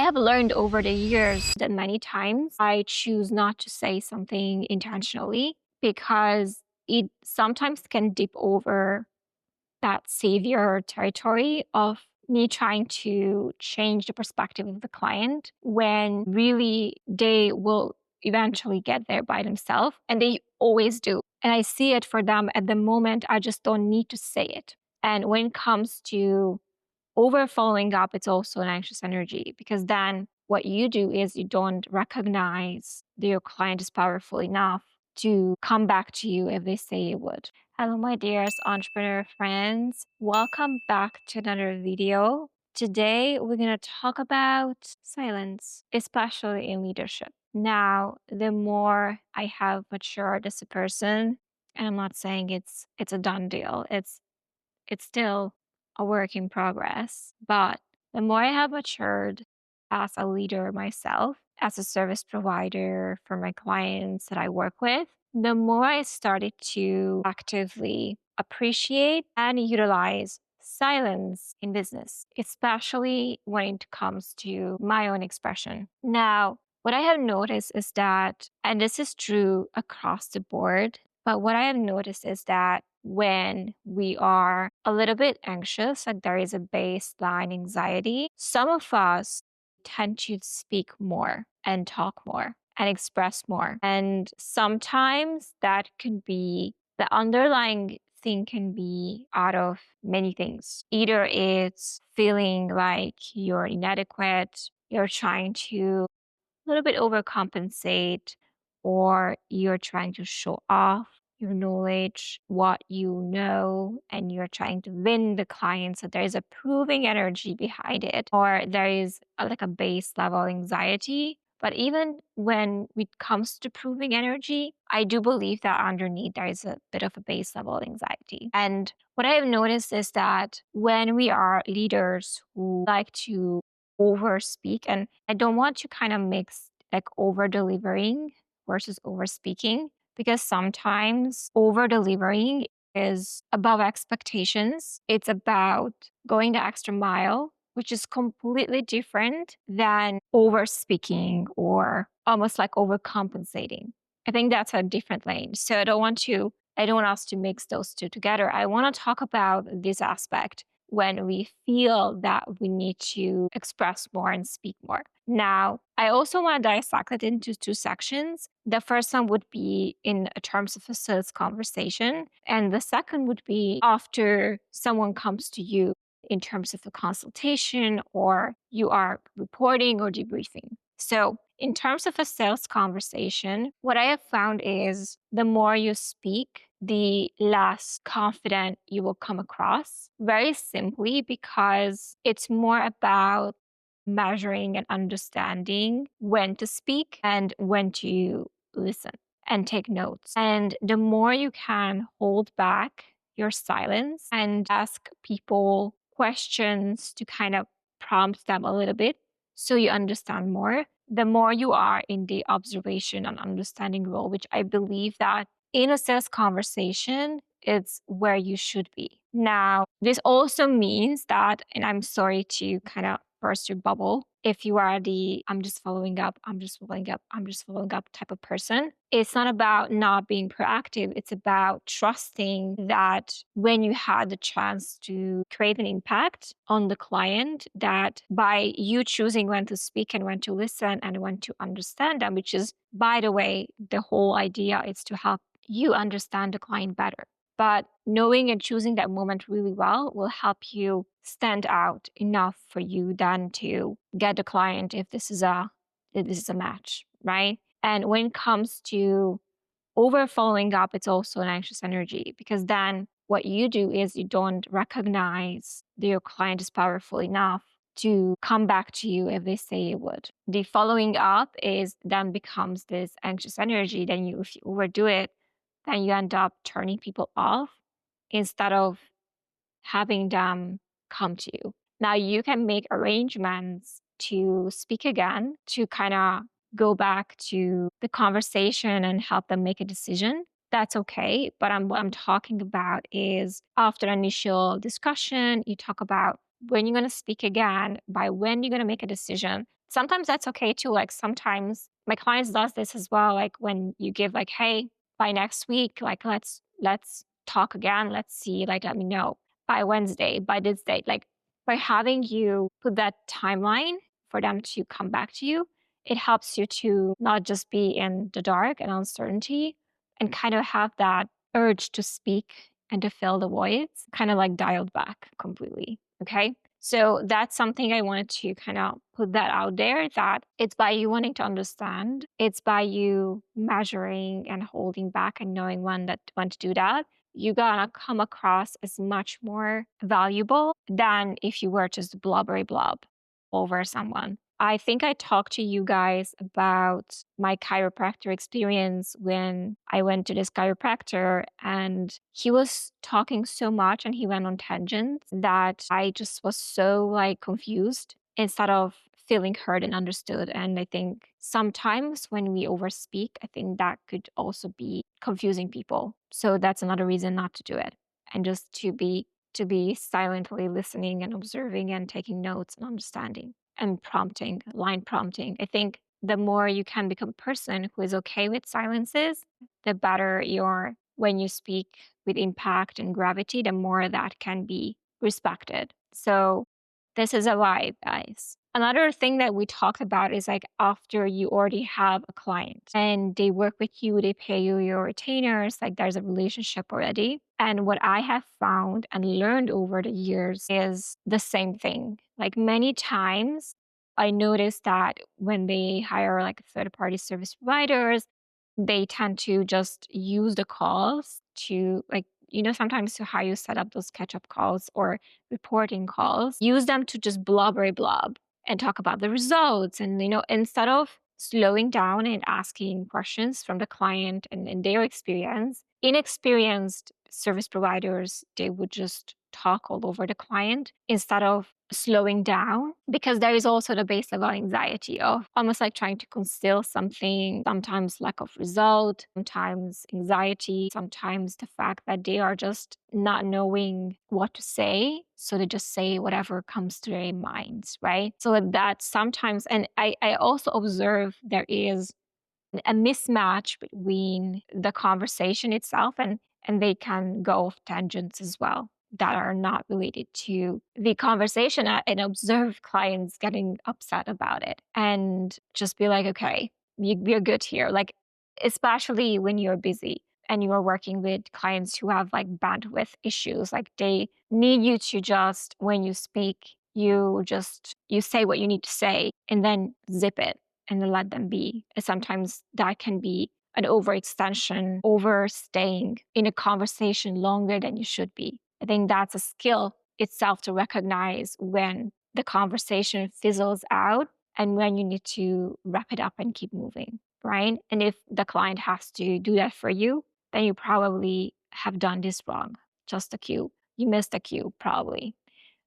have learned over the years that many times I choose not to say something intentionally because it sometimes can dip over that savior territory of me trying to change the perspective of the client when really they will eventually get there by themselves, and they always do. And I see it for them at the moment. I just don't need to say it. And when it comes to over following up, it's also an anxious energy because then what you do is you don't recognize that your client is powerful enough to come back to you if they say it would. Hello, my dearest entrepreneur friends. Welcome back to another video. Today, we're going to talk about silence, especially in leadership. Now, the more I have matured as a person, and I'm not saying it's a done deal. It's still a work in progress. But the more I have matured as a leader myself, as a service provider for my clients that I work with, the more I started to actively appreciate and utilize silence in business, especially when it comes to my own expression. Now, what I have noticed is that, and this is true across the board, but what I have noticed is that when we are a little bit anxious, like there is a baseline anxiety, some of us tend to speak more and talk more and express more. And sometimes that can be the underlying thing can be out of many things. Either it's feeling like you're inadequate, you're trying to a little bit overcompensate, or you're trying to show off your knowledge, what you know, and you're trying to win the client. So there is a proving energy behind it, or there is like a base level anxiety. But even when it comes to proving energy, I do believe that underneath there is a bit of a base level anxiety. And what I have noticed is that when we are leaders who like to over speak, and I don't want to kind of mix like over delivering versus over speaking, because sometimes over delivering is above expectations. It's about going the extra mile, which is completely different than over speaking or almost like overcompensating. I think that's a different lane. So I don't want us to mix those two together. I want to talk about this aspect when we feel that we need to express more and speak more. Now, I also want to dissect it into two sections. The first one would be in terms of a sales conversation, and the second would be after someone comes to you in terms of a consultation or you are reporting or debriefing. So, in terms of a sales conversation, what I have found is the more you speak, the less confident you will come across. Very simply because it's more about measuring and understanding when to speak and when to listen and take notes. And the more you can hold back your silence and ask people questions to kind of prompt them a little bit so you understand more, the more you are in the observation and understanding role, which I believe that in a sales conversation, it's where you should be. Now, this also means that, and I'm sorry to kind of burst your bubble, if you are the I'm just following up, I'm just following up, I'm just following up type of person, it's not about not being proactive. It's about trusting that when you had the chance to create an impact on the client, that by you choosing when to speak and when to listen and when to understand them, which is, by the way, the whole idea is to help you understand the client better. But knowing and choosing that moment really well will help you stand out enough for you then to get the client if this is a match, right? And when it comes to over following up, it's also an anxious energy because then what you do is you don't recognize that your client is powerful enough to come back to you if they say it would. The following up is then becomes this anxious energy. Then if you overdo it, then you end up turning people off instead of having them come to you. Now you can make arrangements to speak again, to kind of go back to the conversation and help them make a decision. That's okay. But what I'm talking about is after initial discussion, you talk about when you're going to speak again, by when you're going to make a decision. sometimes that's okay too. Like sometimes my clients does this as well. Like when you give like, hey, by next week, like let's talk again. Let's see, like let me know by Wednesday, by this date. Like by having you put that timeline for them to come back to you, it helps you to not just be in the dark and uncertainty and kind of have that urge to speak and to fill the voids kind of like dialed back completely. Okay. So that's something I wanted to kind of put that out there, that it's by you wanting to understand, it's by you measuring and holding back and knowing when to do that. You're gonna come across as much more valuable than if you were just blubbery blob over someone. I think I talked to you guys about my chiropractor experience when I went to this chiropractor, and he was talking so much and he went on tangents that I just was so like confused instead of feeling heard and understood. And I think sometimes when we overspeak, I think that could also be confusing people. So that's another reason not to do it, and just to be silently listening and observing and taking notes and understanding and prompting, line prompting. I think the more you can become a person who is okay with silences, the better you're when you speak with impact and gravity, the more that can be respected. So this is a vibe, guys. Another thing that we talked about is like after you already have a client and they work with you, they pay you your retainers, like there's a relationship already. And what I have found and learned over the years is the same thing. Like many times, I noticed that when they hire like third party service providers, they tend to just use the calls to like, sometimes to how you set up those catch up calls or reporting calls, use them to just blubbery blob and talk about the results. And, instead of slowing down and asking questions from the client and their experience, inexperienced service providers, they would just talk all over the client instead of slowing down, because there is also the base level anxiety of almost like trying to conceal something, sometimes lack of result, sometimes anxiety, sometimes the fact that they are just not knowing what to say. So they just say whatever comes to their minds, right? So that sometimes, and I also observe there is a mismatch between the conversation itself, and they can go off tangents as well that are not related to the conversation, and observe clients getting upset about it and just be like, okay, we're good here. Like, especially when you're busy and you are working with clients who have like bandwidth issues, like they need you to just, when you speak, you say what you need to say and then zip it and then let them be. And sometimes that can be an overextension, overstaying in a conversation longer than you should be. I think that's a skill itself to recognize when the conversation fizzles out and when you need to wrap it up and keep moving, right? And if the client has to do that for you, then you probably have done this wrong. Just a cue. You missed a cue, probably.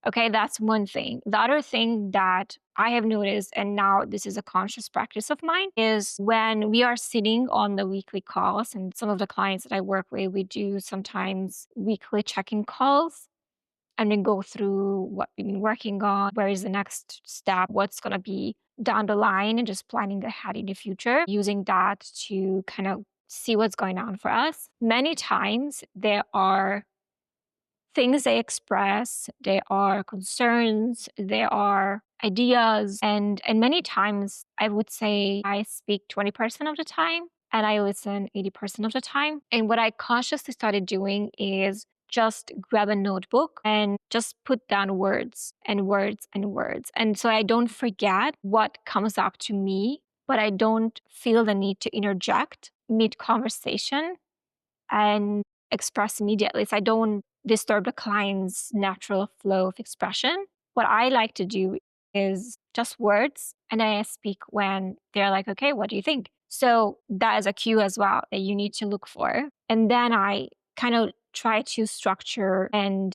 Okay, that's one thing. The other thing that I have noticed, and now this is a conscious practice of mine, is when we are sitting on the weekly calls, and some of the clients that I work with, we do sometimes weekly check-in calls and then go through what we've been working on, where is the next step, what's going to be down the line, and just planning ahead in the future, using that to kind of see what's going on for us. Many times there are things they express, they are concerns, they are ideas. And many times I would say I speak 20% of the time and I listen 80% of the time. And what I consciously started doing is just grab a notebook and just put down words and words and words. And so I don't forget what comes up to me, but I don't feel the need to interject mid conversation and express immediately. So I don't disturb the client's natural flow of expression. What I like to do is just words, and I speak when they're like, okay, what do you think? So that is a cue as well that you need to look for. And then I kind of try to structure and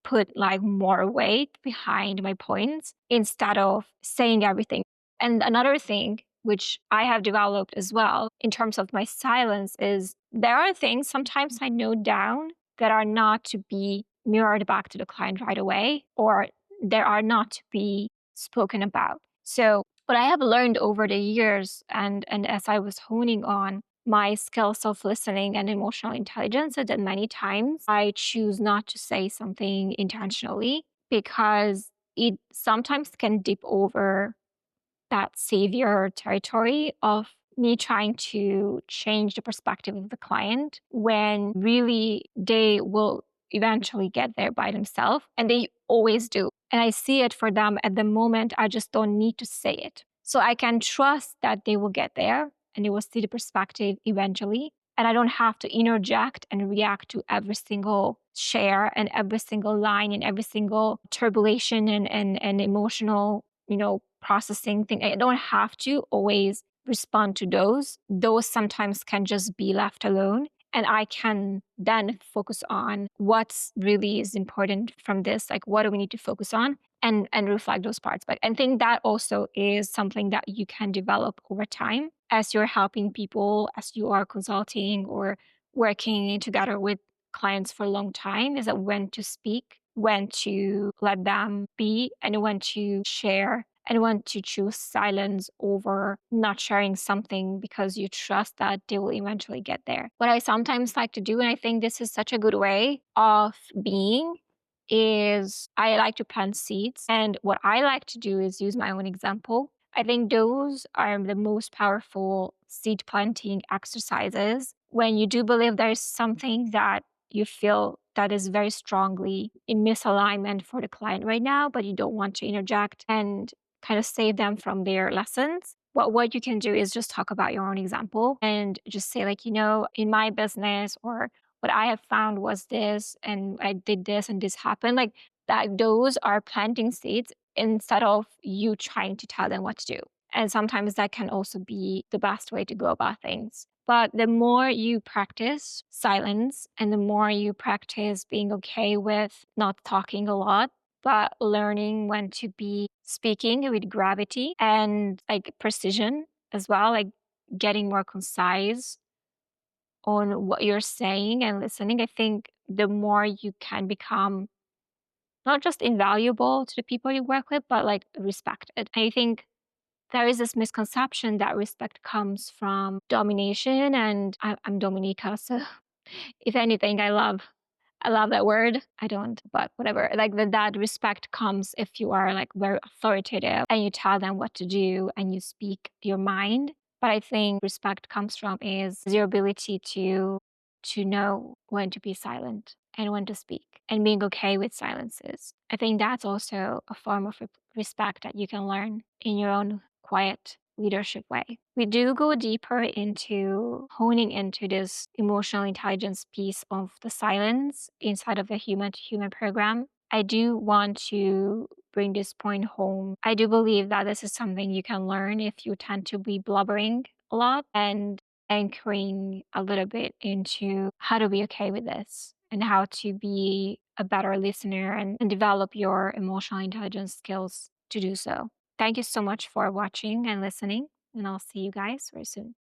put like more weight behind my points instead of saying everything. And another thing which I have developed as well in terms of my silence is there are things sometimes I note down that are not to be mirrored back to the client right away, or there are not to be spoken about. So But I have learned over the years and as I was honing on my skills of listening and emotional intelligence that many times I choose not to say something intentionally because it sometimes can dip over that savior territory of me trying to change the perspective of the client when really they will eventually get there by themselves and they always do. And I see it for them at the moment. I just don't need to say it. So I can trust that they will get there and they will see the perspective eventually. And I don't have to interject and react to every single share and every single line and every single turbulation and emotional, processing thing. I don't have to always respond to those. Those sometimes can just be left alone. And I can then focus on what's really is important from this, like what do we need to focus on and reflect those parts. But I think that also is something that you can develop over time as you're helping people, as you are consulting or working together with clients for a long time, is that when to speak, when to let them be, and when to share, and when to choose silence over not sharing something because you trust that they will eventually get there. What I sometimes like to do, and I think this is such a good way of being, is I like to plant seeds. And what I like to do is use my own example. I think those are the most powerful seed planting exercises when you do believe there is something that you feel that is very strongly in misalignment for the client right now, but you don't want to interject and kind of save them from their lessons. What you can do is just talk about your own example and just say, like, in my business, or what I have found was this, and I did this, and this happened. Like that, those are planting seeds instead of you trying to tell them what to do. And sometimes that can also be the best way to go about things. But the more you practice silence and the more you practice being okay with not talking a lot, but learning when to be speaking with gravity and like precision as well, like getting more concise on what you're saying and listening, I think the more you can become not just invaluable to the people you work with, but like respected. I think there is this misconception that respect comes from domination, and I'm Dominica, so if anything, I love that word. I don't, but whatever. Like that respect comes if you are like very authoritative and you tell them what to do and you speak your mind. But I think respect comes from is your ability to know when to be silent and when to speak and being okay with silences. I think that's also a form of respect that you can learn in your own quiet leadership way. We do go deeper into honing into this emotional intelligence piece of the silence inside of the human to human program. I do want to bring this point home. I do believe that this is something you can learn if you tend to be blubbering a lot, and anchoring a little bit into how to be okay with this and how to be a better listener and develop your emotional intelligence skills to do so. Thank you so much for watching and listening, and I'll see you guys very soon.